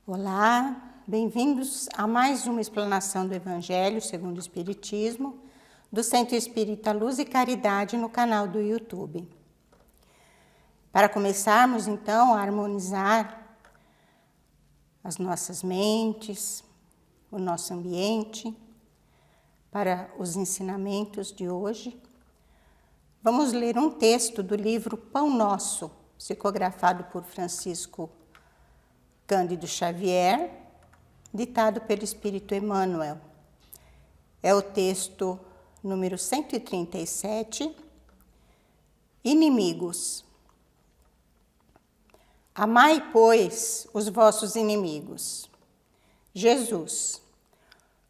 Olá, bem-vindos a mais uma explanação do Evangelho segundo o Espiritismo, do Centro Espírita Luz e Caridade no canal do YouTube. Para começarmos então a harmonizar as nossas mentes, o nosso ambiente, para os ensinamentos de hoje, vamos ler um texto do livro Pão Nosso, psicografado por Francisco Cândido Xavier, ditado pelo Espírito Emmanuel. É o texto número 137, Inimigos. Amai, pois, os vossos inimigos. Jesus.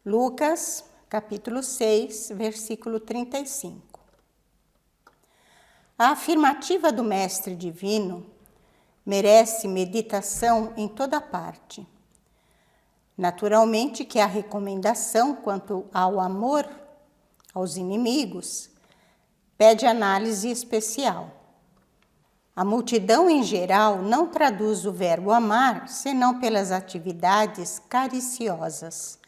Lucas, capítulo 6, versículo 35. A afirmativa do Mestre Divino merece meditação em toda parte. Naturalmente que a recomendação quanto ao amor aos inimigos pede análise especial. A multidão em geral não traduz o verbo amar senão pelas atividades cariciosas.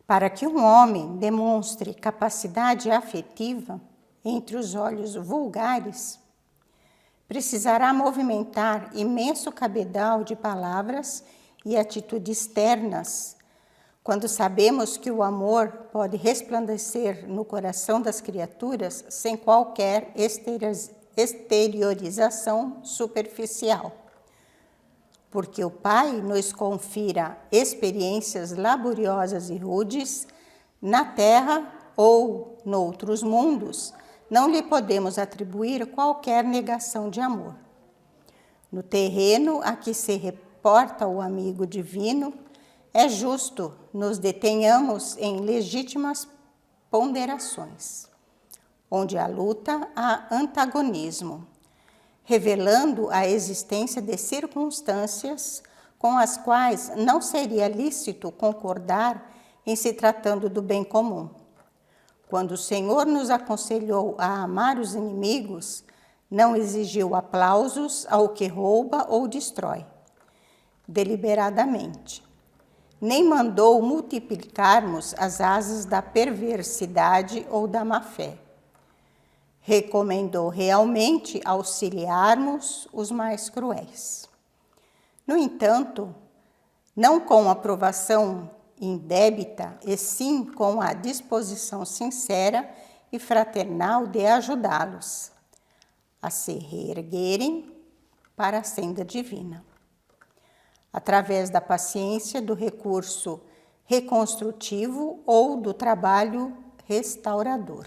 Para que um homem demonstre capacidade afetiva entre os olhos vulgares, precisará movimentar imenso cabedal de palavras e atitudes ternas, quando sabemos que o amor pode resplandecer no coração das criaturas sem qualquer exteriorização superficial. Porque o Pai nos confira experiências laboriosas e rudes na terra ou noutros mundos, não lhe podemos atribuir qualquer negação de amor. No terreno a que se reporta o amigo divino, é justo nos detenhamos em legítimas ponderações, onde a luta há antagonismo, revelando a existência de circunstâncias com as quais não seria lícito concordar em se tratando do bem comum. Quando o Senhor nos aconselhou a amar os inimigos, não exigiu aplausos ao que rouba ou destrói, deliberadamente. Nem mandou multiplicarmos as asas da perversidade ou da má-fé. Recomendou realmente auxiliarmos os mais cruéis. No entanto, não com aprovação indébita, e sim com a disposição sincera e fraternal de ajudá-los a se reerguerem para a senda divina, através da paciência, do recurso reconstrutivo ou do trabalho restaurador.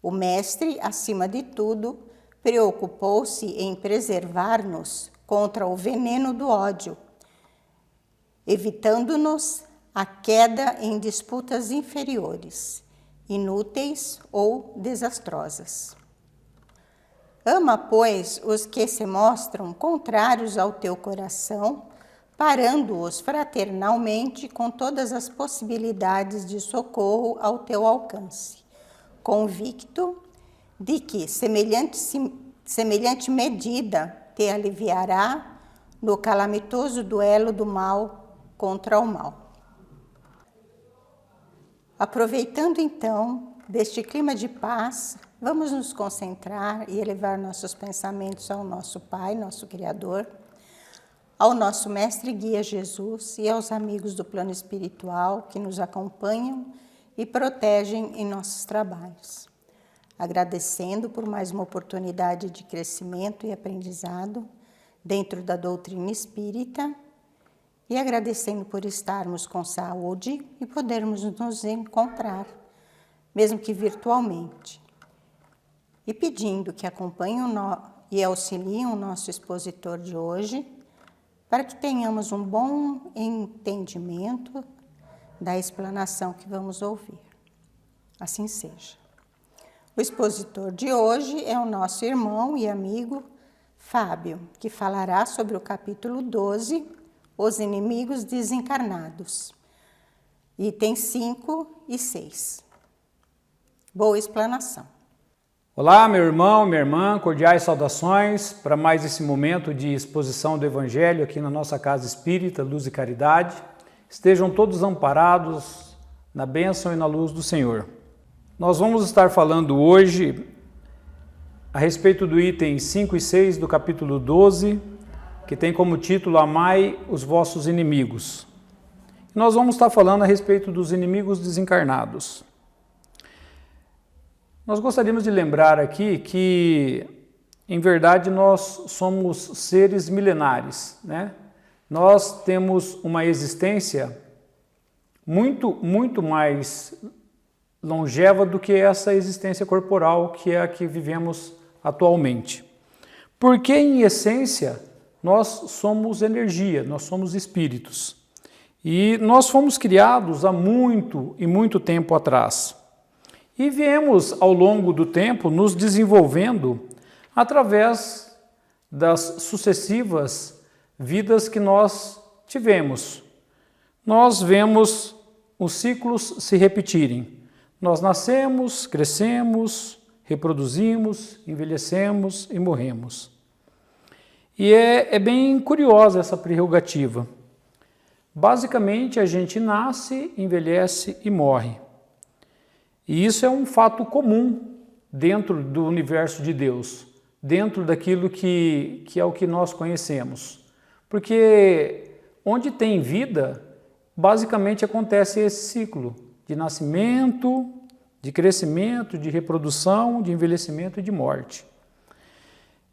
O Mestre, acima de tudo, preocupou-se em preservar-nos contra o veneno do ódio, evitando-nos a queda em disputas inferiores, inúteis ou desastrosas. Ama, pois, os que se mostram contrários ao teu coração, parando-os fraternalmente com todas as possibilidades de socorro ao teu alcance, convicto de que semelhante medida te aliviará no calamitoso duelo do mal contra o mal. Aproveitando então deste clima de paz, vamos nos concentrar e elevar nossos pensamentos ao nosso Pai, nosso Criador, ao nosso Mestre e Guia Jesus e aos amigos do plano espiritual que nos acompanham e protegem em nossos trabalhos. Agradecendo por mais uma oportunidade de crescimento e aprendizado dentro da doutrina espírita, e agradecendo por estarmos com saúde e podermos nos encontrar, mesmo que virtualmente. E pedindo que acompanhem e auxiliem o nosso expositor de hoje, para que tenhamos um bom entendimento da explanação que vamos ouvir. Assim seja. O expositor de hoje é o nosso irmão e amigo Fábio, que falará sobre o capítulo 12, Os Inimigos Desencarnados, itens 5 e 6. Boa explanação. Olá, meu irmão, minha irmã, cordiais saudações para mais esse momento de exposição do Evangelho aqui na nossa Casa Espírita, Luz e Caridade. Estejam todos amparados na bênção e na luz do Senhor. Nós vamos estar falando hoje a respeito do item 5 e 6 do capítulo 12, que tem como título Amai os vossos inimigos. Nós vamos estar falando a respeito dos inimigos desencarnados. Nós gostaríamos de lembrar aqui que, em verdade, nós somos seres milenares, né? Nós temos uma existência muito mais longeva do que essa existência corporal que é a que vivemos atualmente. Porque, em essência, nós somos energia, nós somos espíritos. E nós fomos criados há muito tempo atrás. E viemos, ao longo do tempo, nos desenvolvendo através das sucessivas vidas que nós tivemos. Nós vemos os ciclos se repetirem. Nós nascemos, crescemos, reproduzimos, envelhecemos e morremos. E é bem curiosa essa prerrogativa. Basicamente, a gente nasce, envelhece e morre. E isso é um fato comum dentro do universo de Deus, dentro daquilo que é o que nós conhecemos. Porque onde tem vida, basicamente acontece esse ciclo de nascimento, de crescimento, de reprodução, de envelhecimento e de morte.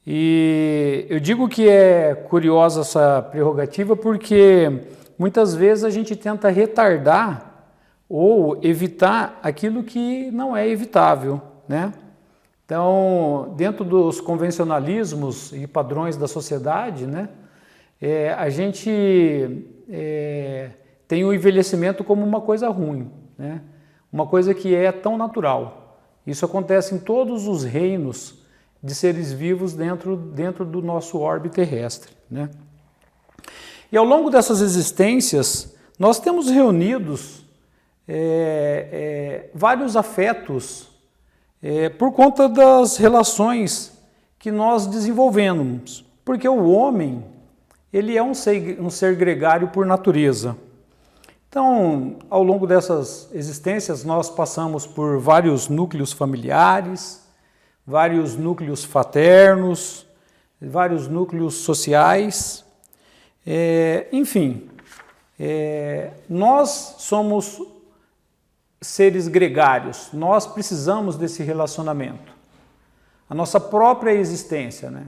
E eu digo que é curiosa essa prerrogativa porque muitas vezes a gente tenta retardar ou evitar aquilo que não é evitável, né? Então, dentro dos convencionalismos e padrões da sociedade, né, a gente tem o envelhecimento como uma coisa ruim, né? Uma coisa que é tão natural. Isso acontece em todos os reinos de seres vivos dentro do nosso orbe terrestre, né? E ao longo dessas existências, nós temos reunidos vários afetos por conta das relações que nós desenvolvemos, porque o homem ele é um ser gregário por natureza. Então, ao longo dessas existências, nós passamos por vários núcleos familiares, vários núcleos fraternos, vários núcleos sociais, enfim, nós somos seres gregários, nós precisamos desse relacionamento. A nossa própria existência, né?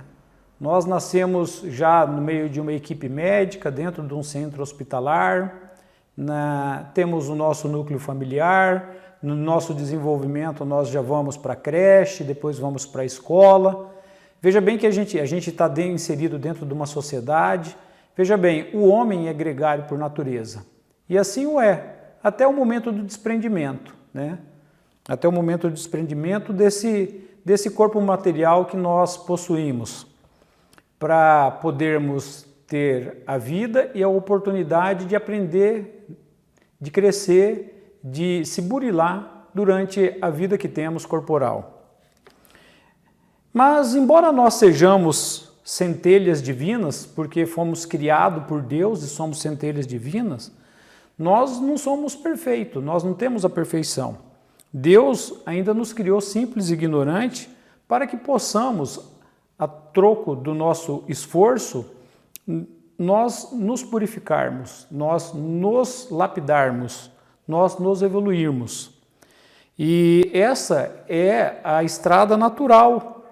Nós nascemos já no meio de uma equipe médica, dentro de um centro hospitalar, temos o nosso núcleo familiar, no nosso desenvolvimento nós já vamos para a creche, depois vamos para a escola. Veja bem que a gente está inserido dentro de uma sociedade. Veja bem, o homem é gregário por natureza, e assim o é. Até o momento do desprendimento, né? Até o momento do desprendimento desse corpo material que nós possuímos, para podermos ter a vida e a oportunidade de aprender, de crescer, de se burilar durante a vida que temos corporal. Mas, embora nós sejamos centelhas divinas, porque fomos criados por Deus e somos centelhas divinas, nós não somos perfeitos, nós não temos a perfeição. Deus ainda nos criou simples e ignorante para que possamos, a troco do nosso esforço, nós nos purificarmos, nós nos lapidarmos, nós nos evoluirmos. E essa é a estrada natural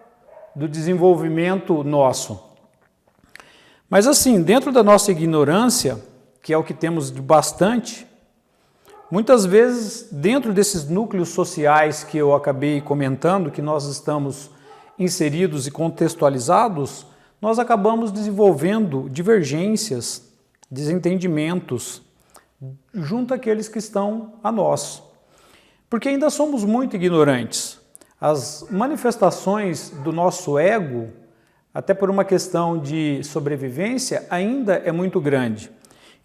do desenvolvimento nosso. Mas assim, dentro da nossa ignorância, que é o que temos de bastante, muitas vezes, dentro desses núcleos sociais que eu acabei comentando, que nós estamos inseridos e contextualizados, nós acabamos desenvolvendo divergências, desentendimentos, junto àqueles que estão a nós. Porque ainda somos muito ignorantes. As manifestações do nosso ego, até por uma questão de sobrevivência, ainda é muito grande.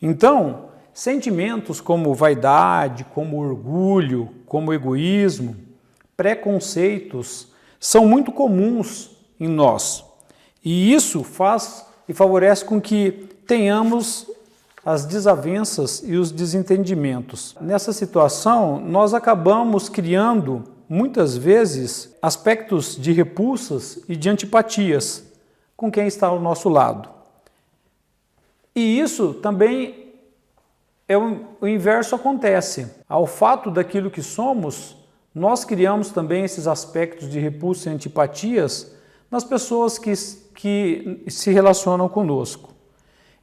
Então, sentimentos como vaidade, como orgulho, como egoísmo, preconceitos, são muito comuns em nós. E isso faz e favorece com que tenhamos as desavenças e os desentendimentos. Nessa situação, nós acabamos criando, muitas vezes, aspectos de repulsas e de antipatias com quem está ao nosso lado. E isso também o inverso acontece. Ao fato daquilo que somos, nós criamos também esses aspectos de repulsa e antipatias nas pessoas que se relacionam conosco.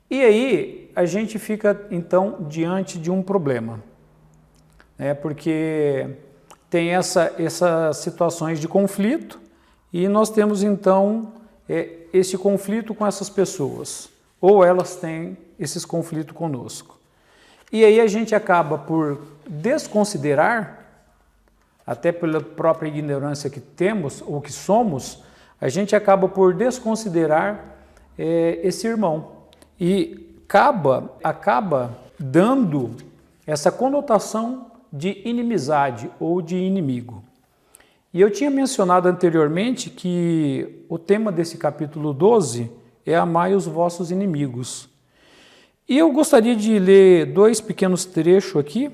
E aí a gente fica então diante de um problema, porque tem essas situações de conflito e nós temos então esse conflito com essas pessoas, ou elas têm esses conflitos conosco. E aí a gente acaba por desconsiderar, até pela própria ignorância que temos ou que somos, a gente acaba por desconsiderar esse irmão e acaba dando essa conotação de inimizade ou de inimigo. E eu tinha mencionado anteriormente que o tema desse capítulo 12 é amai os vossos inimigos. E eu gostaria de ler 2 pequenos trechos aqui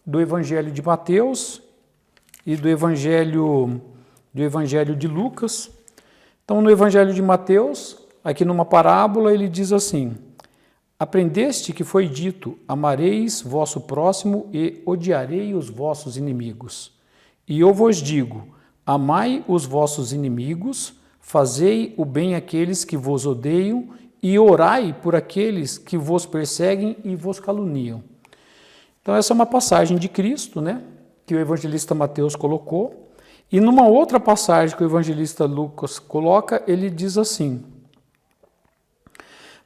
do Evangelho de Mateus e do Evangelho de Lucas. Então, no Evangelho de Mateus, aqui numa parábola, ele diz assim: aprendeste que foi dito, amareis vosso próximo e odiarei os vossos inimigos. E eu vos digo, amai os vossos inimigos, fazei o bem àqueles que vos odeiam e orai por aqueles que vos perseguem e vos caluniam. Então, essa é uma passagem de Cristo, que o evangelista Mateus colocou. E numa outra passagem que o evangelista Lucas coloca, ele diz assim: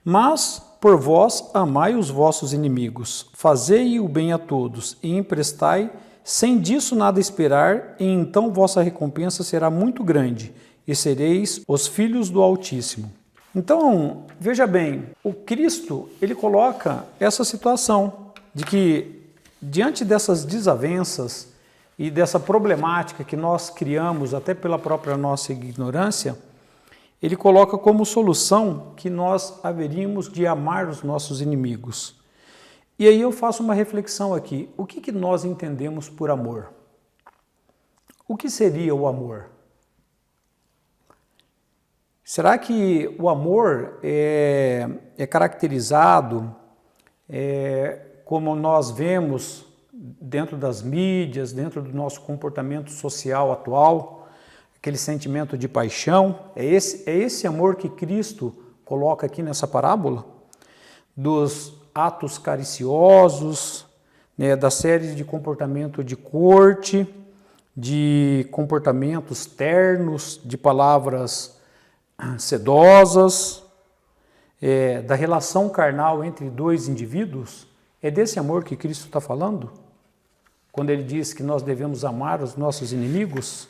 mas por vós amai os vossos inimigos, fazei o bem a todos e emprestai, sem disso nada esperar, e então vossa recompensa será muito grande, e sereis os filhos do Altíssimo. Então, veja bem, o Cristo, ele coloca essa situação de que, diante dessas desavenças e dessa problemática que nós criamos, até pela própria nossa ignorância, ele coloca como solução que nós haveríamos de amar os nossos inimigos. E aí eu faço uma reflexão aqui. O que nós entendemos por amor? O que seria o amor? Será que o amor é caracterizado como nós vemos dentro das mídias, dentro do nosso comportamento social atual, aquele sentimento de paixão? É esse amor que Cristo coloca aqui nessa parábola? Dos atos cariciosos, da série de comportamento de corte, de comportamentos ternos, de palavras sedosas, da relação carnal entre dois indivíduos? É desse amor que Cristo está falando? Quando ele diz que nós devemos amar os nossos inimigos?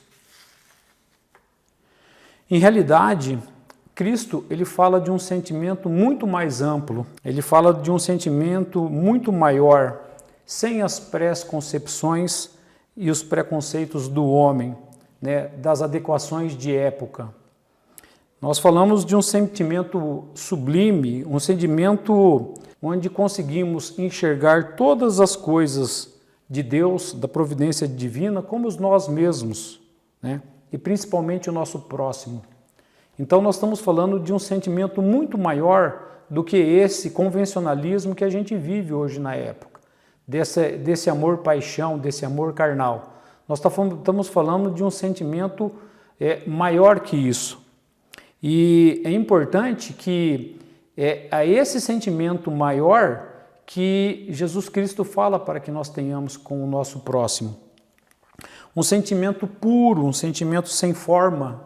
Em realidade, Cristo ele fala de um sentimento muito mais amplo, ele fala de um sentimento muito maior, sem as pré-concepções e os preconceitos do homem, das adequações de época. Nós falamos de um sentimento sublime, um sentimento onde conseguimos enxergar todas as coisas de Deus, da providência divina, como nós mesmos, e principalmente o nosso próximo. Então nós estamos falando de um sentimento muito maior do que esse convencionalismo que a gente vive hoje na época, desse amor-paixão, desse amor carnal. Nós estamos falando de um sentimento maior que isso. E é importante que a esse sentimento maior que Jesus Cristo fala para que nós tenhamos com o nosso próximo. Um sentimento puro, um sentimento sem forma,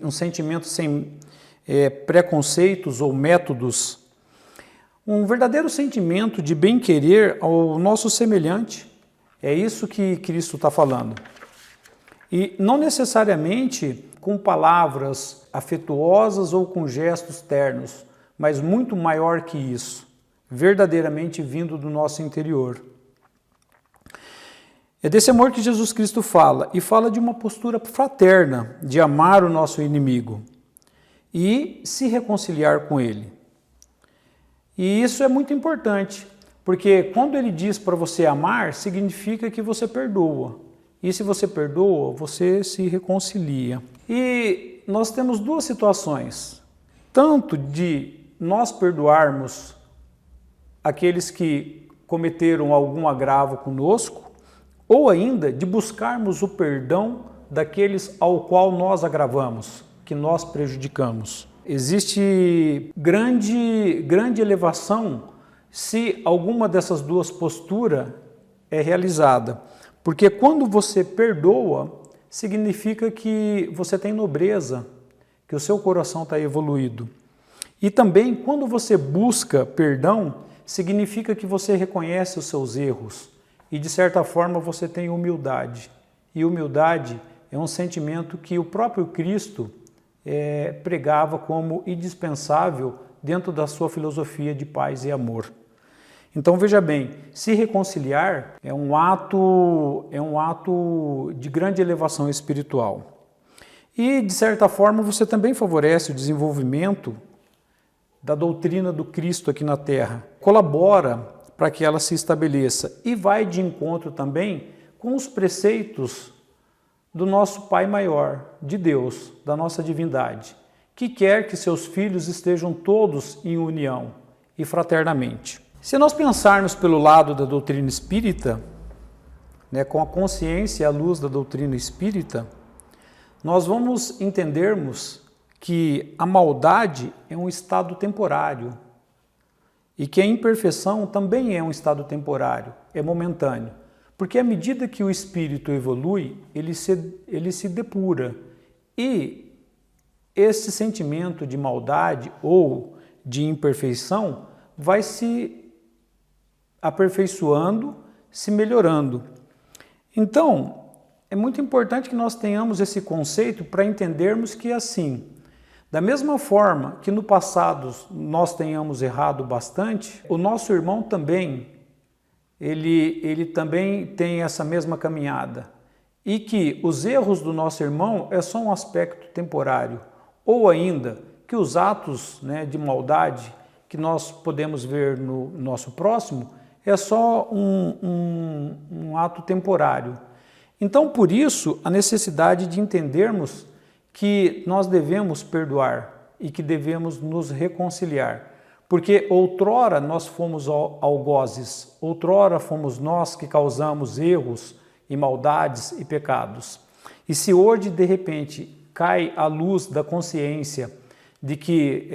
um sentimento sem preconceitos ou métodos. Um verdadeiro sentimento de bem-querer ao nosso semelhante. É isso que Cristo está falando. E não necessariamente com palavras afetuosas ou com gestos ternos, mas muito maior que isso, verdadeiramente vindo do nosso interior. É desse amor que Jesus Cristo fala, e fala de uma postura fraterna, de amar o nosso inimigo e se reconciliar com ele. E isso é muito importante, porque quando ele diz para você amar, significa que você perdoa. E se você perdoa, você se reconcilia. E nós temos duas situações, tanto de nós perdoarmos aqueles que cometeram algum agravo conosco, ou ainda de buscarmos o perdão daqueles ao qual nós agravamos, que nós prejudicamos. Existe grande elevação se alguma dessas duas posturas é realizada. Porque quando você perdoa, significa que você tem nobreza, que o seu coração está evoluído. E também, quando você busca perdão, significa que você reconhece os seus erros e, de certa forma, você tem humildade. E humildade é um sentimento que o próprio Cristo pregava como indispensável dentro da sua filosofia de paz e amor. Então, veja bem, se reconciliar é um ato de grande elevação espiritual. E, de certa forma, você também favorece o desenvolvimento da doutrina do Cristo aqui na Terra. Colabora para que ela se estabeleça e vai de encontro também com os preceitos do nosso Pai Maior, de Deus, da nossa divindade, que quer que seus filhos estejam todos em união e fraternamente. Se nós pensarmos pelo lado da doutrina espírita, com a consciência e a luz da doutrina espírita, nós vamos entendermos que a maldade é um estado temporário e que a imperfeição também é um estado temporário, é momentâneo. Porque à medida que o espírito evolui, ele se depura. E esse sentimento de maldade ou de imperfeição vai se aperfeiçoando, se melhorando. Então, é muito importante que nós tenhamos esse conceito para entendermos que é assim. Da mesma forma que no passado nós tenhamos errado bastante, o nosso irmão também, ele também tem essa mesma caminhada. E que os erros do nosso irmão é só um aspecto temporário. Ou ainda, que os atos de maldade que nós podemos ver no nosso próximo é só um ato temporário. Então, por isso, a necessidade de entendermos que nós devemos perdoar e que devemos nos reconciliar. Porque outrora nós fomos algozes, outrora fomos nós que causamos erros e maldades e pecados. E se hoje, de repente, cai a luz da consciência de que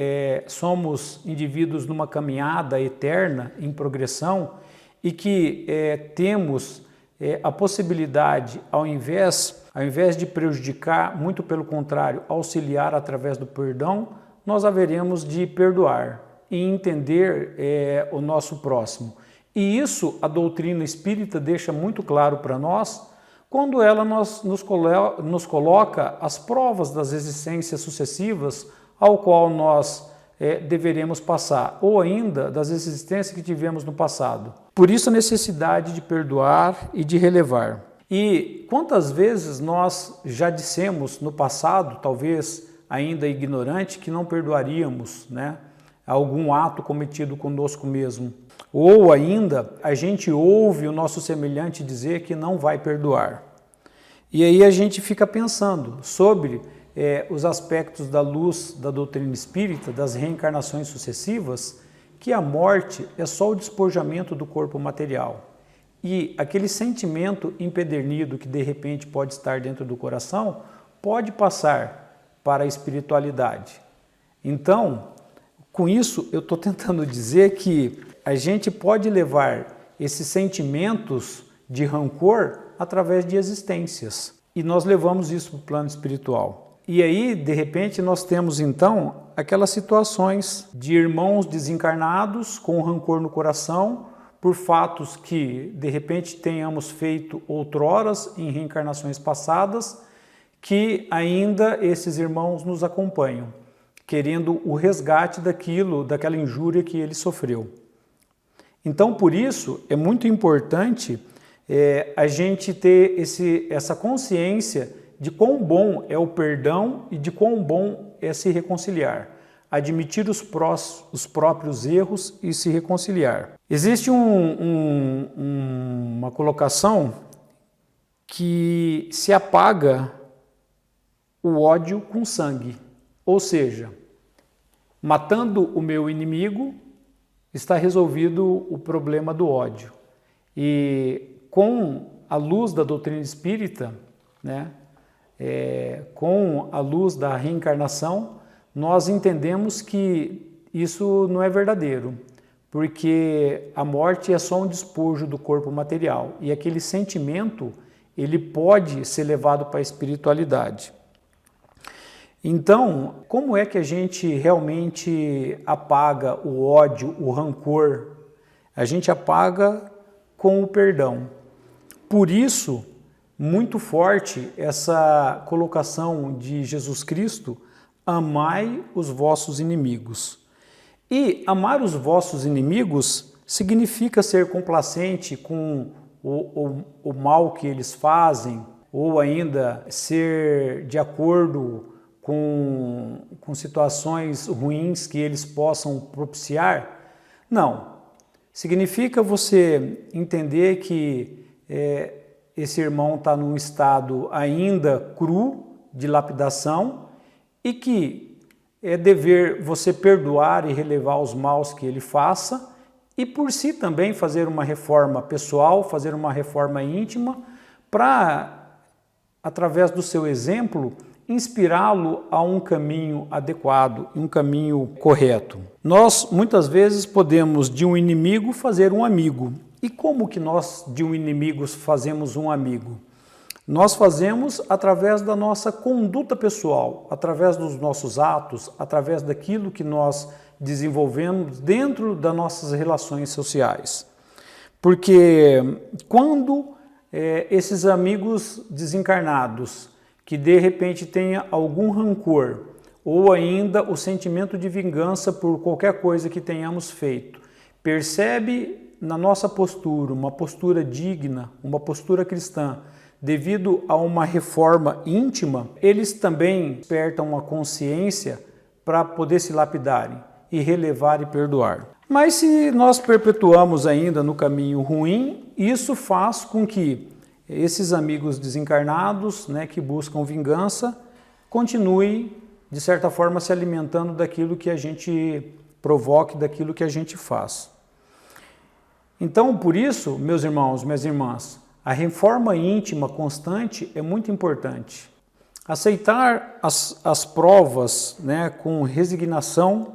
somos indivíduos numa caminhada eterna, em progressão, e que temos a possibilidade, ao invés de prejudicar, muito pelo contrário, auxiliar através do perdão, nós haveremos de perdoar e entender o nosso próximo. E isso a doutrina espírita deixa muito claro para nós quando ela nos coloca as provas das existências sucessivas ao qual nós deveremos passar, ou ainda das existências que tivemos no passado. Por isso a necessidade de perdoar e de relevar. E quantas vezes nós já dissemos no passado, talvez ainda ignorante, que não perdoaríamos, algum ato cometido conosco mesmo. Ou ainda a gente ouve o nosso semelhante dizer que não vai perdoar. E aí a gente fica pensando sobre os aspectos da luz da doutrina espírita, das reencarnações sucessivas, que a morte é só o despojamento do corpo material. E aquele sentimento empedernido que de repente pode estar dentro do coração, pode passar para a espiritualidade. Então, com isso, eu estou tentando dizer que a gente pode levar esses sentimentos de rancor através de existências. E nós levamos isso para o plano espiritual. E aí, de repente, nós temos então aquelas situações de irmãos desencarnados com rancor no coração por fatos que, de repente, tenhamos feito outroras em reencarnações passadas, que ainda esses irmãos nos acompanham, querendo o resgate daquela injúria que ele sofreu. Então, por isso, é muito importante a gente ter essa consciência de quão bom é o perdão e de quão bom é se reconciliar, admitir os próprios erros e se reconciliar. Existe uma colocação que se apaga o ódio com sangue, ou seja, matando o meu inimigo, está resolvido o problema do ódio. E com a luz da doutrina espírita, né, com a luz da reencarnação, nós entendemos que isso não é verdadeiro, porque a morte é só um despojo do corpo material e aquele sentimento ele pode ser levado para a espiritualidade. Então, como é que a gente realmente apaga o ódio, o rancor? A gente apaga com o perdão. Por isso, muito forte essa colocação de Jesus Cristo: amai os vossos inimigos. E amar os vossos inimigos significa ser complacente com o mal que eles fazem, ou ainda ser de acordo com situações ruins que eles possam propiciar. Não. Significa você entender que esse irmão está num estado ainda cru de lapidação e que é dever você perdoar e relevar os maus que ele faça e por si também fazer uma reforma pessoal, fazer uma reforma íntima para, através do seu exemplo, inspirá-lo a um caminho adequado, um caminho correto. Nós, muitas vezes, podemos de um inimigo fazer um amigo. E como que nós, de um inimigo, fazemos um amigo? Nós fazemos através da nossa conduta pessoal, através dos nossos atos, através daquilo que nós desenvolvemos dentro das nossas relações sociais. Porque quando esses amigos desencarnados, que de repente tenha algum rancor ou ainda o sentimento de vingança por qualquer coisa que tenhamos feito, percebe na nossa postura, uma postura digna, uma postura cristã, devido a uma reforma íntima, eles também despertam a consciência para poder se lapidarem e relevar e perdoar. Mas se nós perpetuamos ainda no caminho ruim, isso faz com que esses amigos desencarnados, né, que buscam vingança, continuem, de certa forma, se alimentando daquilo que a gente provoca, daquilo que a gente faz. Então, por isso, meus irmãos, minhas irmãs, a reforma íntima constante é muito importante. Aceitar as provas, né, com resignação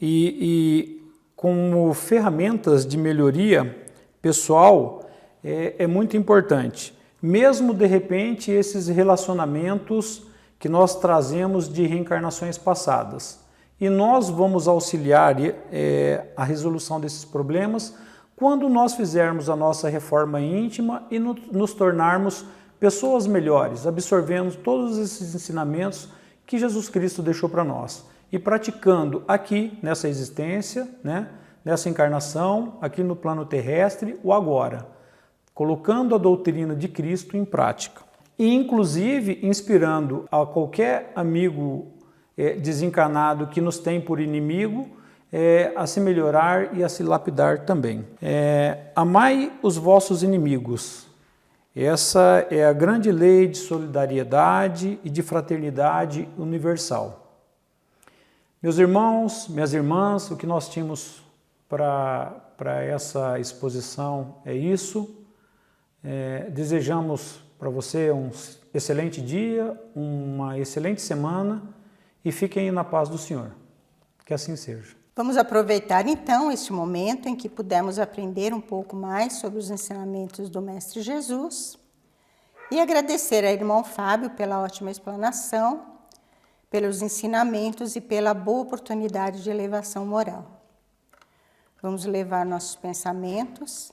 e como ferramentas de melhoria pessoal é muito importante. Mesmo, de repente, esses relacionamentos que nós trazemos de reencarnações passadas. E nós vamos auxiliar a resolução desses problemas quando nós fizermos a nossa reforma íntima e nos tornarmos pessoas melhores, absorvendo todos esses ensinamentos que Jesus Cristo deixou para nós e praticando aqui, nessa existência, né, nessa encarnação, aqui no plano terrestre, o agora, colocando a doutrina de Cristo em prática. E, inclusive, inspirando a qualquer amigo desencarnado que nos tem por inimigo, a se melhorar e a se lapidar também. Amai os vossos inimigos. Essa é a grande lei de solidariedade e de fraternidade universal. Meus irmãos, minhas irmãs, o que nós tínhamos para essa exposição é isso. Desejamos para você um excelente dia, uma excelente semana e fiquem na paz do Senhor. Que assim seja. Vamos aproveitar então este momento em que pudemos aprender um pouco mais sobre os ensinamentos do Mestre Jesus e agradecer ao irmão Fábio pela ótima explanação, pelos ensinamentos e pela boa oportunidade de elevação moral. Vamos levar nossos pensamentos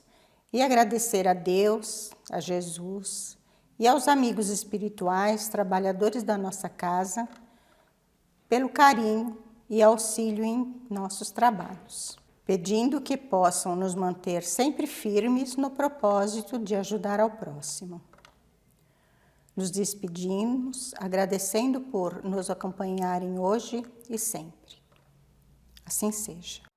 e agradecer a Deus, a Jesus e aos amigos espirituais, trabalhadores da nossa casa, pelo carinho e auxílio em nossos trabalhos. pedindo que possam nos manter sempre firmes no propósito de ajudar ao próximo. Nos despedimos, agradecendo por nos acompanharem hoje e sempre. Assim seja.